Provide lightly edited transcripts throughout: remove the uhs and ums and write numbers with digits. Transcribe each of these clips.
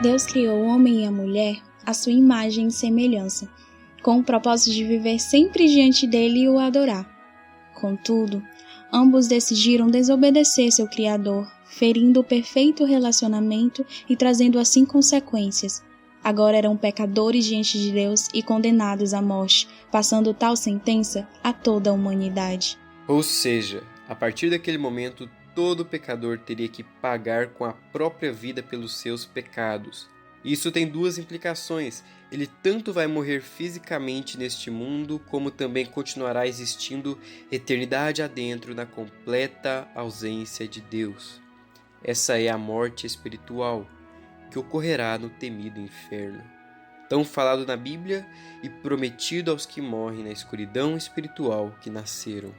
Deus criou o homem e a mulher à sua imagem e semelhança, com o propósito de viver sempre diante dele e o adorar. Contudo, ambos decidiram desobedecer seu Criador, ferindo o perfeito relacionamento e trazendo assim consequências. Agora eram pecadores diante de Deus e condenados à morte, passando tal sentença a toda a humanidade. Ou seja, a partir daquele momento, todo pecador teria que pagar com a própria vida pelos seus pecados. Isso tem duas implicações. Ele tanto vai morrer fisicamente neste mundo, como também continuará existindo eternidade adentro na completa ausência de Deus. Essa é a morte espiritual, que ocorrerá no temido inferno, tão falado na Bíblia e prometido aos que morrem na escuridão espiritual que nasceram.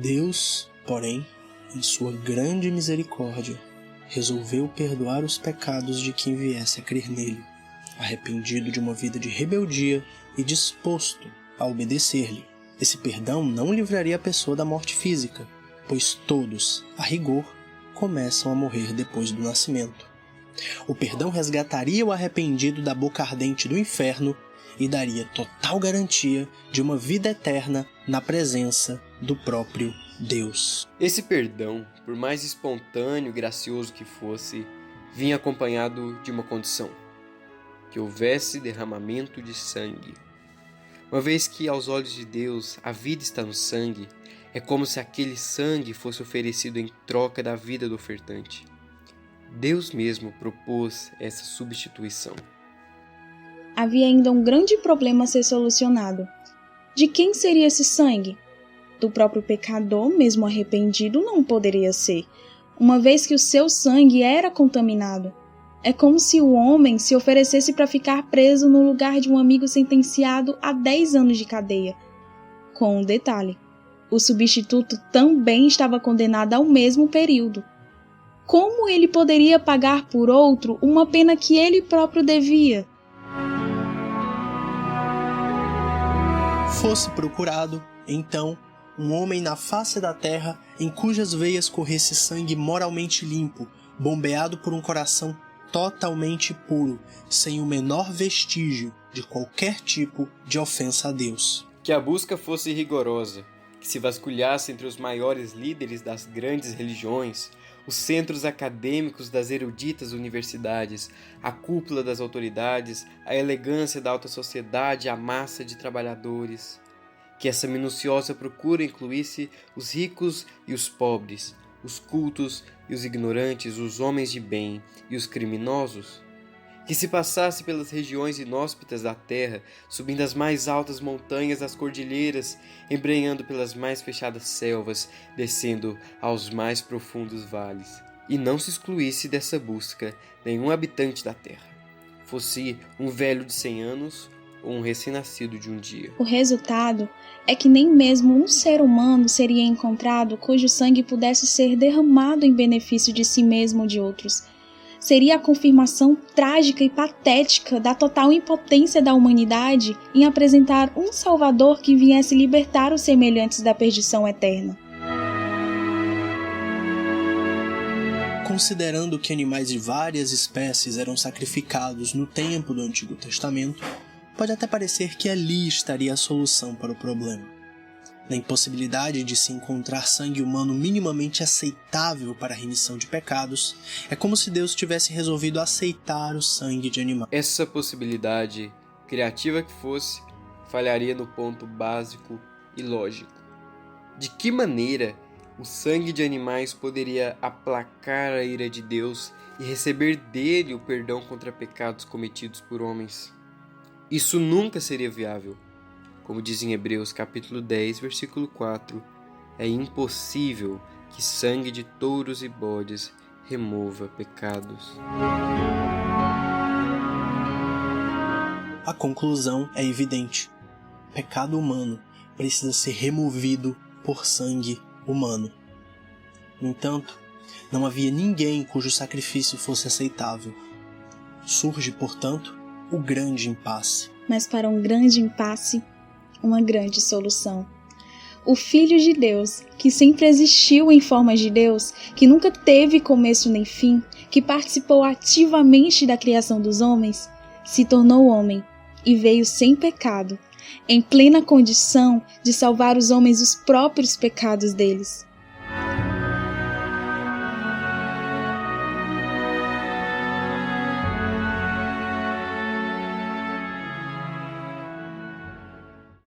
Deus, porém, em sua grande misericórdia, resolveu perdoar os pecados de quem viesse a crer nele, arrependido de uma vida de rebeldia e disposto a obedecer-lhe. Esse perdão não livraria a pessoa da morte física, pois todos, a rigor, começam a morrer depois do nascimento. O perdão resgataria o arrependido da boca ardente do inferno e daria total garantia de uma vida eterna na presença do próprio Deus. Esse perdão, por mais espontâneo e gracioso que fosse, vinha acompanhado de uma condição: que houvesse derramamento de sangue. Uma vez que, aos olhos de Deus, a vida está no sangue, é como se aquele sangue fosse oferecido em troca da vida do ofertante. Deus mesmo propôs essa substituição. Havia ainda um grande problema a ser solucionado. De quem seria esse sangue? Do próprio pecador, mesmo arrependido, não poderia ser, uma vez que o seu sangue era contaminado. É como se o homem se oferecesse para ficar preso no lugar de um amigo sentenciado a 10 anos de cadeia. Com um detalhe: o substituto também estava condenado ao mesmo período. Como ele poderia pagar por outro uma pena que ele próprio devia? Fosse procurado, então, um homem na face da terra em cujas veias corresse sangue moralmente limpo, bombeado por um coração totalmente puro, sem o menor vestígio de qualquer tipo de ofensa a Deus. Que a busca fosse rigorosa, que se vasculhasse entre os maiores líderes das grandes religiões, os centros acadêmicos das eruditas universidades, a cúpula das autoridades, a elegância da alta sociedade, a massa de trabalhadores. Que essa minuciosa procura incluísse os ricos e os pobres, os cultos e os ignorantes, os homens de bem e os criminosos. Que se passasse pelas regiões inóspitas da terra, subindo as mais altas montanhas das cordilheiras, embrenhando pelas mais fechadas selvas, descendo aos mais profundos vales. E não se excluísse dessa busca nenhum habitante da terra, fosse um velho de 100 anos ou um recém-nascido de um dia. O resultado é que nem mesmo um ser humano seria encontrado cujo sangue pudesse ser derramado em benefício de si mesmo ou de outros. Seria a confirmação trágica e patética da total impotência da humanidade em apresentar um Salvador que viesse libertar os semelhantes da perdição eterna. Considerando que animais de várias espécies eram sacrificados no tempo do Antigo Testamento, pode até parecer que ali estaria a solução para o problema. Na impossibilidade de se encontrar sangue humano minimamente aceitável para a remissão de pecados, é como se Deus tivesse resolvido aceitar o sangue de animais. Essa possibilidade, criativa que fosse, falharia no ponto básico e lógico. De que maneira o sangue de animais poderia aplacar a ira de Deus e receber dele o perdão contra pecados cometidos por homens? Isso nunca seria viável. Como diz em Hebreus capítulo 10, versículo 4, é impossível que sangue de touros e bodes remova pecados. A conclusão é evidente. Pecado humano precisa ser removido por sangue humano. No entanto, não havia ninguém cujo sacrifício fosse aceitável. Surge, portanto, o grande impasse. Mas para um grande impasse, uma grande solução. o Filho de Deus, que sempre existiu em forma de Deus, que nunca teve começo nem fim, que participou ativamente da criação dos homens, se tornou homem e veio sem pecado, em plena condição de salvar os homens dos próprios pecados deles.